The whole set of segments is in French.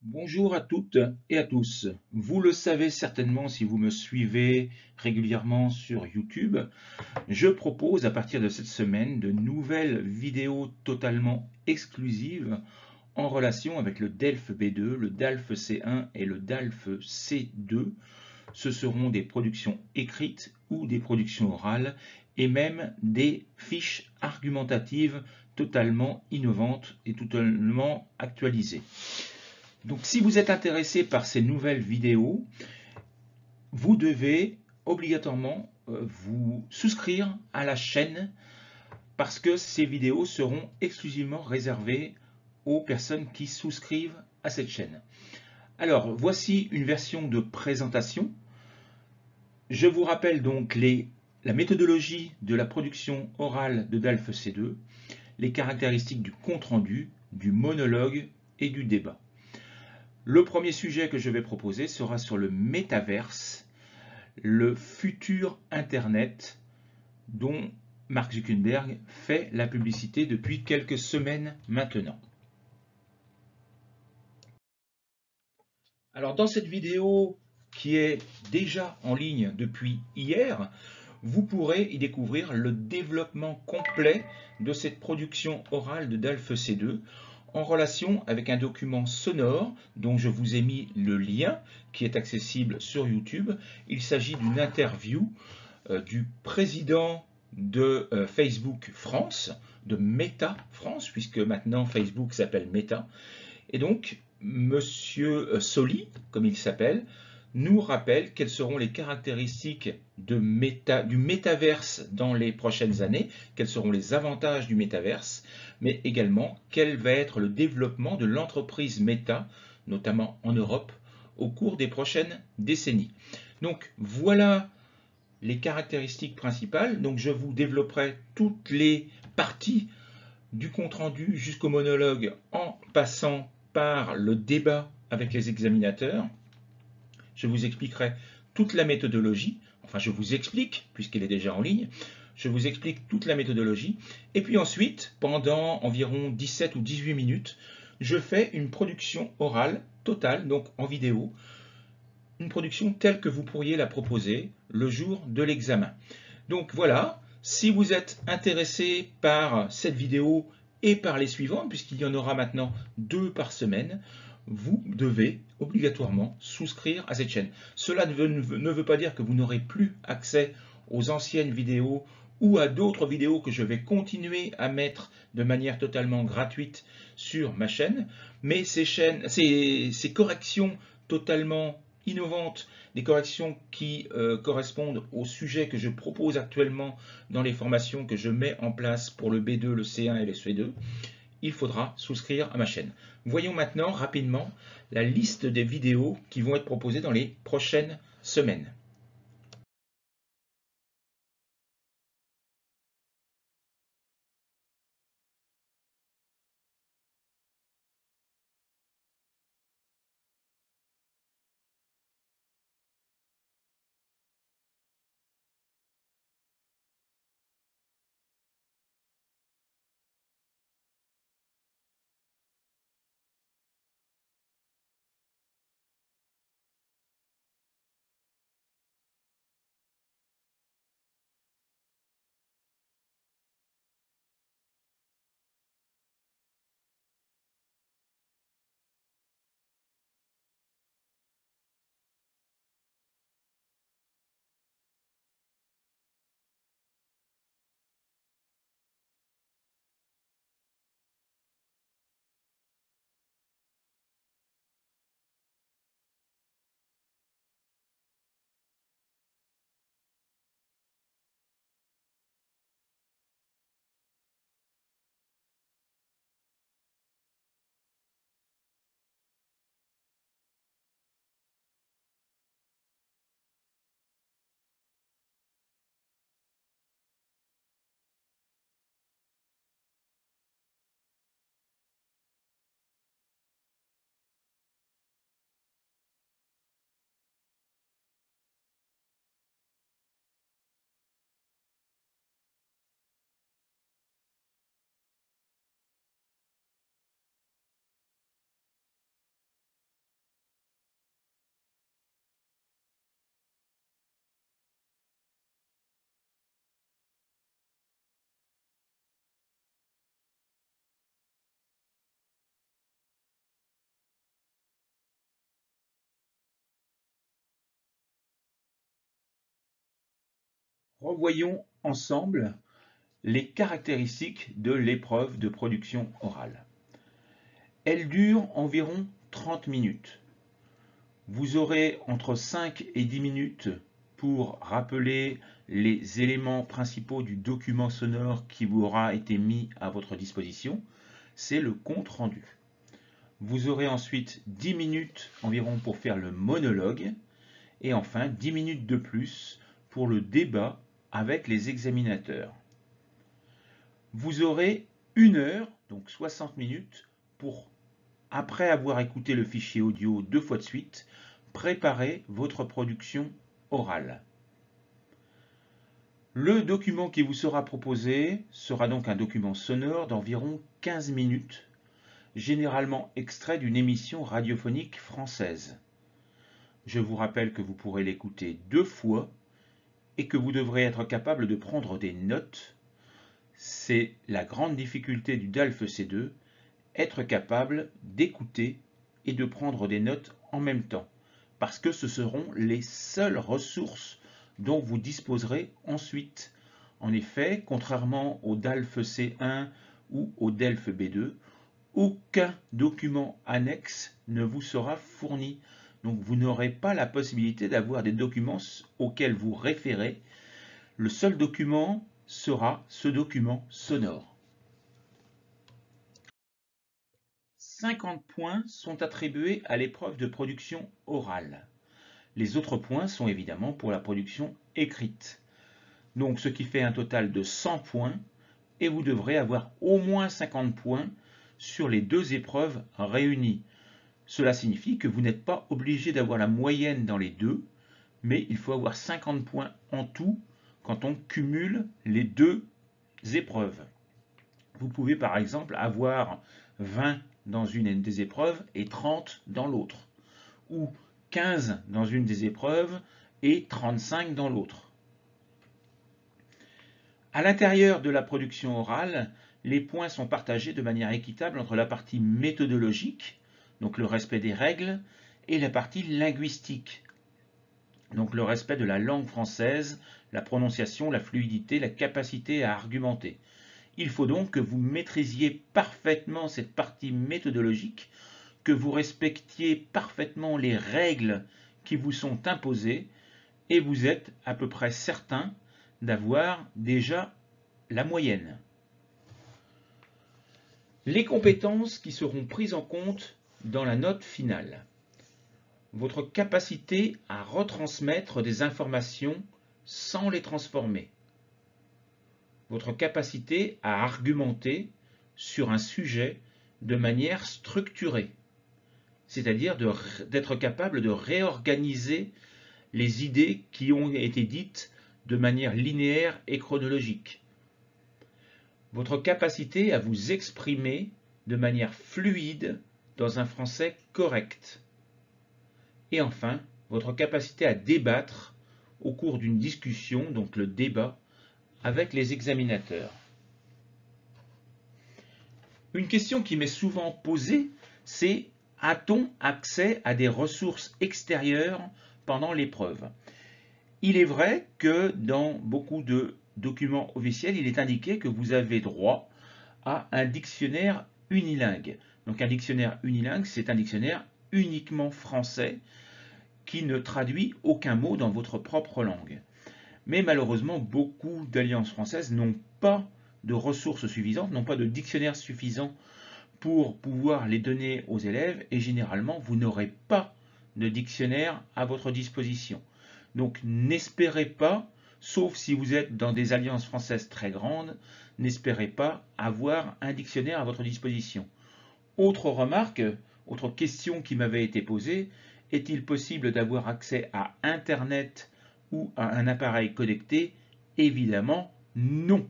Bonjour à toutes et à tous. Vous le savez certainement si vous me suivez régulièrement sur YouTube, je propose à partir de cette semaine de nouvelles vidéos totalement exclusives en relation avec le DELF B2, le DALF C1 et le DALF C2. Ce seront des productions écrites ou des productions orales et même des fiches argumentatives totalement innovantes et totalement actualisées. Donc si vous êtes intéressé par ces nouvelles vidéos, vous devez obligatoirement vous souscrire à la chaîne parce que ces vidéos seront exclusivement réservées aux personnes qui souscrivent à cette chaîne. Alors voici une version de présentation. Je vous rappelle donc la méthodologie de la production orale de DALF C2, les caractéristiques du compte-rendu, du monologue et du débat. Le premier sujet que je vais proposer sera sur le métaverse, le futur Internet dont Mark Zuckerberg fait la publicité depuis quelques semaines maintenant. Alors dans cette vidéo qui est déjà en ligne depuis hier, vous pourrez y découvrir le développement complet de cette production orale de DALF C2 en relation avec un document sonore dont je vous ai mis le lien qui est accessible sur YouTube. Il s'agit d'une interview du président de Facebook France, de Meta France, puisque maintenant Facebook s'appelle Meta. Et donc, Monsieur Soli, comme il s'appelle, nous rappelle quelles seront les caractéristiques du métaverse dans les prochaines années, quels seront les avantages du métaverse, mais également quel va être le développement de l'entreprise Meta, notamment en Europe, au cours des prochaines décennies. Donc voilà les caractéristiques principales. Donc je vous développerai toutes les parties du compte-rendu jusqu'au monologue en passant par le débat avec les examinateurs. Je vous expliquerai toute la méthodologie, enfin je vous explique, puisqu'elle est déjà en ligne, je vous explique toute la méthodologie, et puis ensuite, pendant environ 17 ou 18 minutes, je fais une production orale totale, donc en vidéo, une production telle que vous pourriez la proposer le jour de l'examen. Donc voilà, si vous êtes intéressé par cette vidéo et par les suivantes, puisqu'il y en aura maintenant 2 par semaine, vous devez obligatoirement souscrire à cette chaîne. Cela ne veut pas dire que vous n'aurez plus accès aux anciennes vidéos ou à d'autres vidéos que je vais continuer à mettre de manière totalement gratuite sur ma chaîne, mais ces corrections totalement innovantes, des corrections qui correspondent au sujet que je propose actuellement dans les formations que je mets en place pour le B2, le C1 et le C2, il faudra souscrire à ma chaîne. Voyons maintenant rapidement la liste des vidéos qui vont être proposées dans les prochaines semaines. Revoyons ensemble les caractéristiques de l'épreuve de production orale. Elle dure environ 30 minutes. Vous aurez entre 5 et 10 minutes pour rappeler les éléments principaux du document sonore qui vous aura été mis à votre disposition. C'est le compte rendu. Vous aurez ensuite 10 minutes environ pour faire le monologue et enfin 10 minutes de plus pour le débat avec les examinateurs. Vous aurez 1 heure, donc 60 minutes, pour, après avoir écouté le fichier audio 2 fois de suite, préparer votre production orale. Le document qui vous sera proposé sera donc un document sonore d'environ 15 minutes, généralement extrait d'une émission radiophonique française. Je vous rappelle que vous pourrez l'écouter 2 fois et que vous devrez être capable de prendre des notes. C'est la grande difficulté du DALF C2, être capable d'écouter et de prendre des notes en même temps, parce que ce seront les seules ressources dont vous disposerez ensuite. En effet, contrairement au DALF C1 ou au DELF B2, aucun document annexe ne vous sera fourni. Donc vous n'aurez pas la possibilité d'avoir des documents auxquels vous référez. Le seul document sera ce document sonore. 50 points sont attribués à l'épreuve de production orale. Les autres points sont évidemment pour la production écrite. Donc ce qui fait un total de 100 points et vous devrez avoir au moins 50 points sur les 2 épreuves réunies. Cela signifie que vous n'êtes pas obligé d'avoir la moyenne dans les 2, mais il faut avoir 50 points en tout quand on cumule les 2 épreuves. Vous pouvez par exemple avoir 20 dans une des épreuves et 30 dans l'autre, ou 15 dans une des épreuves et 35 dans l'autre. À l'intérieur de la production orale, les points sont partagés de manière équitable entre la partie méthodologique, donc le respect des règles, et la partie linguistique, donc le respect de la langue française, la prononciation, la fluidité, la capacité à argumenter. Il faut donc que vous maîtrisiez parfaitement cette partie méthodologique, que vous respectiez parfaitement les règles qui vous sont imposées, et vous êtes à peu près certain d'avoir déjà la moyenne. Les compétences qui seront prises en compte dans la note finale. Votre capacité à retransmettre des informations sans les transformer. Votre capacité à argumenter sur un sujet de manière structurée, c'est-à-dire d'être capable de réorganiser les idées qui ont été dites de manière linéaire et chronologique. Votre capacité à vous exprimer de manière fluide dans un français correct. Et enfin, votre capacité à débattre au cours d'une discussion, donc le débat, avec les examinateurs. Une question qui m'est souvent posée, c'est: a-t-on accès à des ressources extérieures pendant l'épreuve? Il est vrai que dans beaucoup de documents officiels, il est indiqué que vous avez droit à un dictionnaire unilingue. Donc un dictionnaire unilingue, c'est un dictionnaire uniquement français qui ne traduit aucun mot dans votre propre langue. Mais malheureusement, beaucoup d'alliances françaises n'ont pas de ressources suffisantes, n'ont pas de dictionnaire suffisant pour pouvoir les donner aux élèves, et généralement, vous n'aurez pas de dictionnaire à votre disposition. Donc n'espérez pas, sauf si vous êtes dans des alliances françaises très grandes, n'espérez pas avoir un dictionnaire à votre disposition. Autre remarque, autre question qui m'avait été posée: est-il possible d'avoir accès à Internet ou à un appareil connecté? Évidemment, non.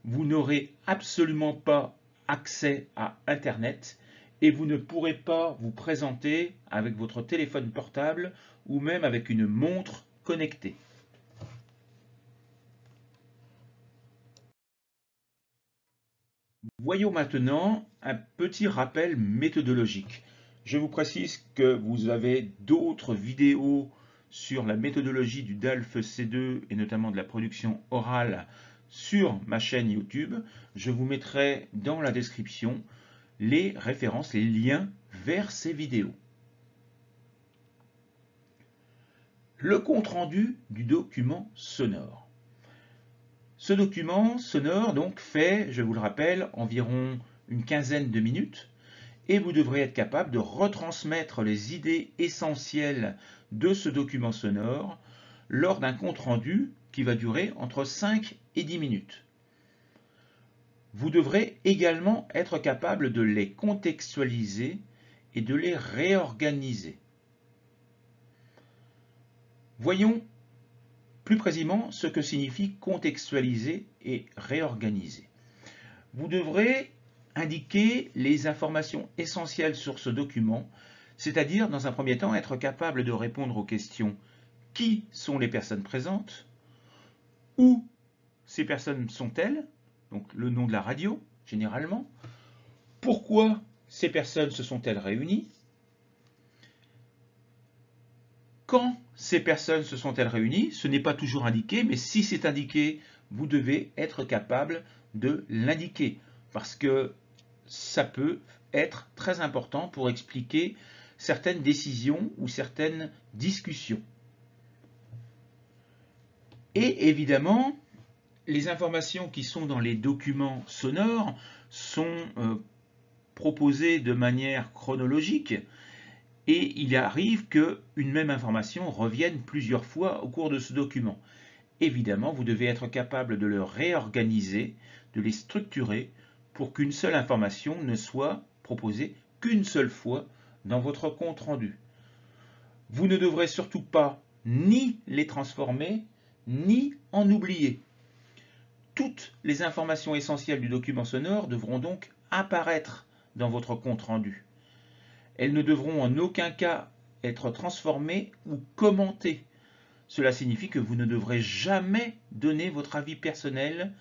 Vous n'aurez absolument pas accès à Internet et vous ne pourrez pas vous présenter avec votre téléphone portable ou même avec une montre connectée. Voyons maintenant un petit rappel méthodologique. Je vous précise que vous avez d'autres vidéos sur la méthodologie du DALF C2 et notamment de la production orale sur ma chaîne YouTube, je vous mettrai dans la description les références, les liens vers ces vidéos. Le compte-rendu du document sonore. Ce document sonore donc fait, je vous le rappelle, environ une quinzaine de minutes et vous devrez être capable de retransmettre les idées essentielles de ce document sonore lors d'un compte-rendu qui va durer entre 5 et 10 minutes. Vous devrez également être capable de les contextualiser et de les réorganiser. Voyons plus précisément ce que signifie contextualiser et réorganiser. Vous devrez indiquer les informations essentielles sur ce document, c'est-à-dire dans un premier temps être capable de répondre aux questions: qui sont les personnes présentes? Où ces personnes sont-elles? Donc le nom de la radio, généralement. Pourquoi ces personnes se sont-elles réunies? Quand ces personnes se sont-elles réunies? Ce n'est pas toujours indiqué, mais si c'est indiqué, vous devez être capable de l'indiquer, parce que ça peut être très important pour expliquer certaines décisions ou certaines discussions. Et évidemment, les informations qui sont dans les documents sonores sont proposées de manière chronologique et il arrive qu'une même information revienne plusieurs fois au cours de ce document. Évidemment, vous devez être capable de le réorganiser, de les structurer pour qu'une seule information ne soit proposée qu'une seule fois dans votre compte-rendu. Vous ne devrez surtout pas ni les transformer, ni en oublier. Toutes les informations essentielles du document sonore devront donc apparaître dans votre compte-rendu. Elles ne devront en aucun cas être transformées ou commentées. Cela signifie que vous ne devrez jamais donner votre avis personnel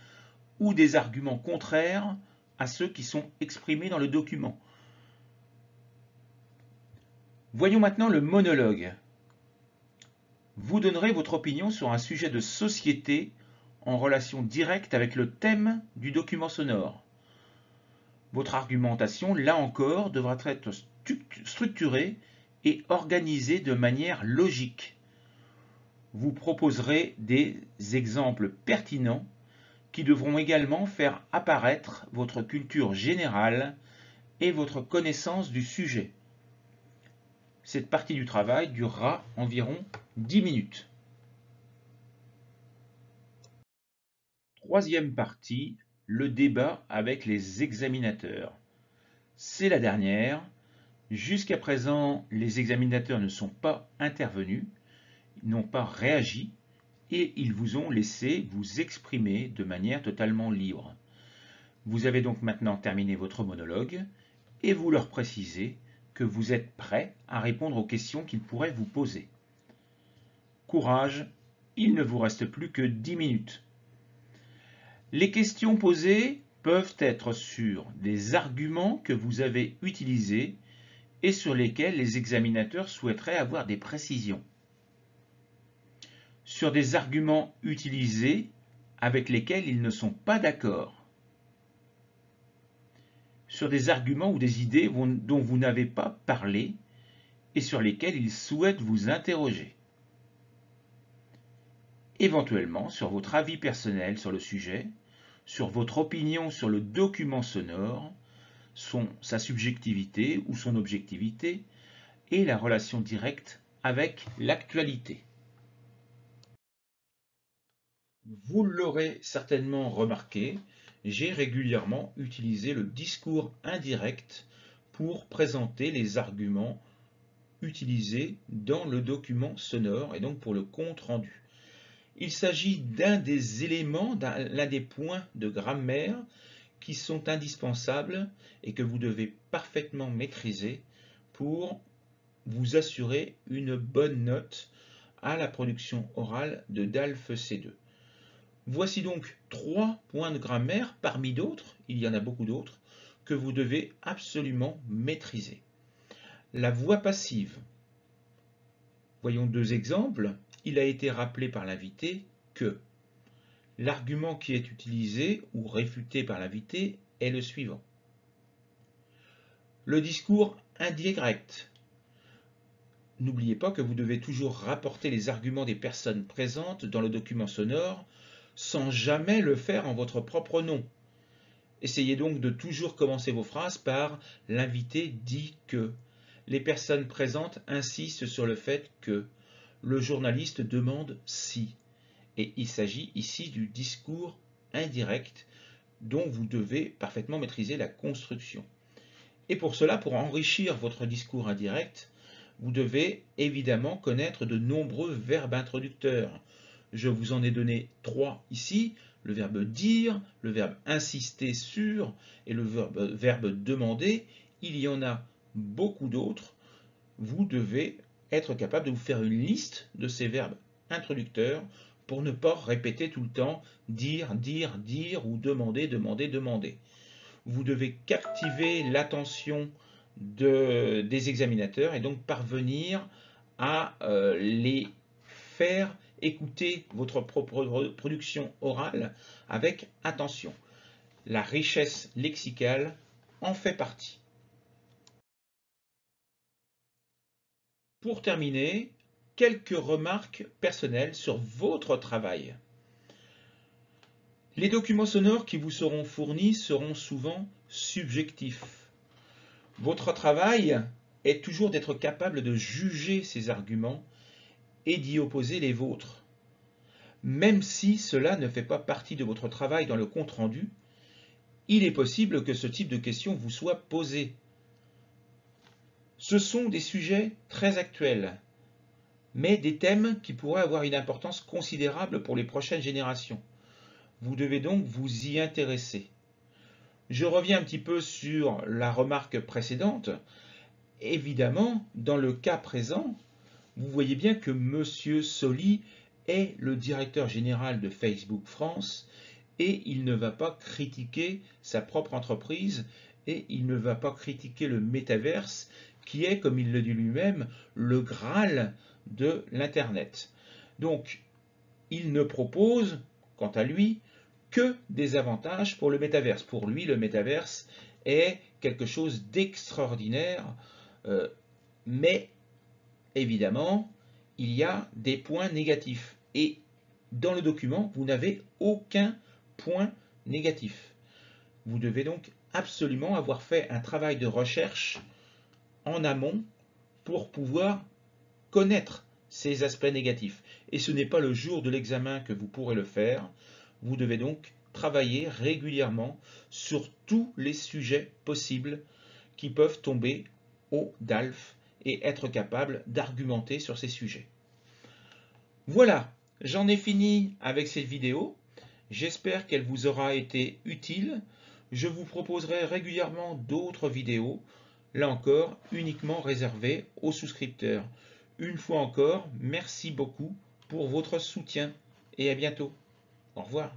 ou des arguments contraires à ceux qui sont exprimés dans le document. Voyons maintenant le monologue. Vous donnerez votre opinion sur un sujet de société en relation directe avec le thème du document sonore. Votre argumentation, là encore, devra être structurée et organisée de manière logique. Vous proposerez des exemples pertinents qui devront également faire apparaître votre culture générale et votre connaissance du sujet. Cette partie du travail durera environ 10 minutes. Troisième partie, le débat avec les examinateurs. C'est la dernière. Jusqu'à présent, les examinateurs ne sont pas intervenus, n'ont pas réagi et ils vous ont laissé vous exprimer de manière totalement libre. Vous avez donc maintenant terminé votre monologue et vous leur précisez que vous êtes prêt à répondre aux questions qu'ils pourraient vous poser. Courage, il ne vous reste plus que 10 minutes. Les questions posées peuvent être sur des arguments que vous avez utilisés et sur lesquels les examinateurs souhaiteraient avoir des précisions. Sur des arguments utilisés avec lesquels ils ne sont pas d'accord. Sur des arguments ou des idées dont vous n'avez pas parlé et sur lesquels ils souhaitent vous interroger. Éventuellement sur votre avis personnel sur le sujet, sur votre opinion sur le document sonore, sa subjectivité ou son objectivité et la relation directe avec l'actualité. Vous l'aurez certainement remarqué, j'ai régulièrement utilisé le discours indirect pour présenter les arguments utilisés dans le document sonore et donc pour le compte rendu. Il s'agit d'un des éléments, l'un des points de grammaire qui sont indispensables et que vous devez parfaitement maîtriser pour vous assurer une bonne note à la production orale de DALF C2. Voici donc 3 points de grammaire parmi d'autres, il y en a beaucoup d'autres, que vous devez absolument maîtriser. La voix passive. Voyons deux exemples. Il a été rappelé par l'invité que l'argument qui est utilisé ou réfuté par l'invité est le suivant. Le discours indirect. N'oubliez pas que vous devez toujours rapporter les arguments des personnes présentes dans le document sonore sans jamais le faire en votre propre nom. Essayez donc de toujours commencer vos phrases par « l'invité dit que ». Les personnes présentes insistent sur le fait que le journaliste demande si. Et il s'agit ici du discours indirect dont vous devez parfaitement maîtriser la construction. Et pour cela, pour enrichir votre discours indirect, vous devez évidemment connaître de nombreux verbes introducteurs. Je vous en ai donné 3 ici, le verbe dire, le verbe insister sur et le verbe demander. Il y en a beaucoup d'autres. Vous devez être capable de vous faire une liste de ces verbes introducteurs pour ne pas répéter tout le temps dire, dire, dire ou demander, demander, demander. Vous devez captiver l'attention des examinateurs et donc parvenir à les faire écouter votre propre production orale avec attention. La richesse lexicale en fait partie. Pour terminer, quelques remarques personnelles sur votre travail. Les documents sonores qui vous seront fournis seront souvent subjectifs. Votre travail est toujours d'être capable de juger ces arguments et d'y opposer les vôtres. Même si cela ne fait pas partie de votre travail dans le compte-rendu, il est possible que ce type de questions vous soit posé. Ce sont des sujets très actuels, mais des thèmes qui pourraient avoir une importance considérable pour les prochaines générations. Vous devez donc vous y intéresser. Je reviens un petit peu sur la remarque précédente. Évidemment, dans le cas présent, vous voyez bien que M. Soli est le directeur général de Facebook France et il ne va pas critiquer sa propre entreprise et il ne va pas critiquer le métaverse qui est, comme il le dit lui-même, le Graal de l'Internet. Donc, il ne propose, quant à lui, que des avantages pour le métaverse. Pour lui, le métaverse est quelque chose d'extraordinaire, mais évidemment, il y a des points négatifs. Et dans le document, vous n'avez aucun point négatif. Vous devez donc absolument avoir fait un travail de recherche en amont pour pouvoir connaître ces aspects négatifs. Et ce n'est pas le jour de l'examen que vous pourrez le faire. Vous devez donc travailler régulièrement sur tous les sujets possibles qui peuvent tomber au DALF et être capable d'argumenter sur ces sujets. Voilà, j'en ai fini avec cette vidéo. J'espère qu'elle vous aura été utile. Je vous proposerai régulièrement d'autres vidéos, là encore uniquement réservées aux souscripteurs. Une fois encore, merci beaucoup pour votre soutien et à bientôt. Au revoir.